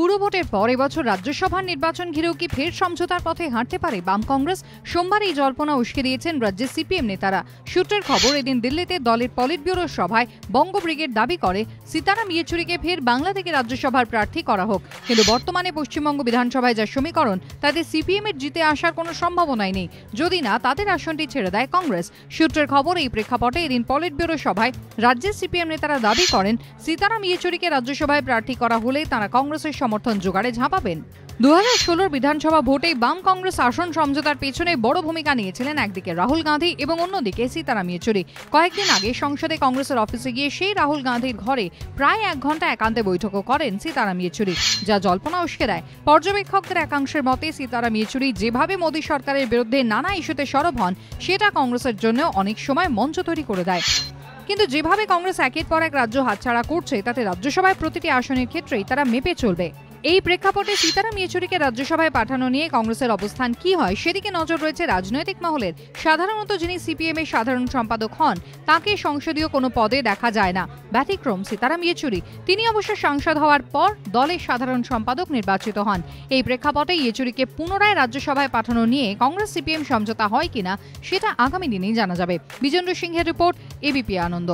পুরো ভোটের পর এবছর রাজ্যসভার নির্বাচন ঘিরেও কি ফের সমঝোতার পথে হাঁটতে পারে বাম কংগ্রেস? সোমবার এই জল্পনা উস্কে দিয়েছেন রাজ্যের সিপিএম নেতারা। সূত্রের খবর, এদিন দিল্লিতে দলের পলিট ব্যুরোর সভায় বঙ্গ ব্রিগেড দাবি করে সীতারাম ইয়েচুরিকে ফের বাংলা থেকে রাজ্যসভার প্রার্থী করা হোক। কিন্তু বর্তমানে পশ্চিমবঙ্গ বিধানসভায় যা সমীকরণ, তাতে সিপিএম এর জিতে আসার কোনো সম্ভাবনাই নেই, যদি না তাদের আসনটি ছেড়ে দেয় কংগ্রেস। সূত্রের খবর, এই প্রেক্ষাপটে এদিন পলিট ব্যুরো সভায় রাজ্যের সিপিএম নেতারা দাবি করেন সীতারাম ইয়েচুরিকে রাজ্যসভায় প্রার্থী করা হলে তারা কংগ্রেসের সমর্থন জোগাড়ে ঝাঁপাবেন। 2016 বিধানসভা ভোটে বাম কংগ্রেস আসন সমঝোতার পেছনে বড় ভূমিকা নিয়েছিলেন একদিকে রাহুল গান্ধী এবং অন্যদিকে সীতারাম ইয়েচুরি। কয়েকদিন আগে সংসদে কংগ্রেসের অফিসে গিয়ে সেই রাহুল গান্ধীর ঘরে প্রায় 1 ঘন্টা একান্তে বৈঠকও করেন সীতারাম ইয়েচুরি, যা জল্পনা উস্কে দেয়। পর্যবেক্ষকদের একাংশের মতে সীতারাম ইয়েচুরি যেভাবে মোদী সরকারের বিরুদ্ধে নানা ইস্যুতে সরব হন, সেটা কংগ্রেসের জন্য অনেক সময় মঞ্চ তৈরি করে দেয়। কিন্তু যেভাবে কংগ্রেস একের পর এক রাজ্য হাতছাড়া করছে, তাতে রাজ্যসভায় প্রতিটি আসনের ক্ষেত্রেই তারা মেপে চলবে। এই প্রেক্ষাপটে সীতারাম ইয়েচুরিকে রাজ্যসভায় পাঠানো নিয়ে কংগ্রেসের অবস্থান কি হয়, সেদিকে নজর রয়েছে রাজনৈতিক মহলের। সাধারণত যিনি সিপিএম এর সাধারণ সম্পাদক হন, তাকে সংসদীয় কোনো পদে দেখা যায় না। ব্যতিক্রম সীতারাম ইয়েচুরি। তিনি অবশ্য সাংসদ হওয়ার পর দলের সাধারণ সম্পাদক নির্বাচিত হন। এই প্রেক্ষাপটে ইয়েচুরিকে পুনরায় রাজ্যসভায় পাঠানো নিয়ে কংগ্রেস সিপিএম সমঝোতা হয় কিনা, সেটা আগামী দিনেই জানা যাবে। বিজেন্দ্র সিংহের রিপোর্ট, এবিপি আনন্দ।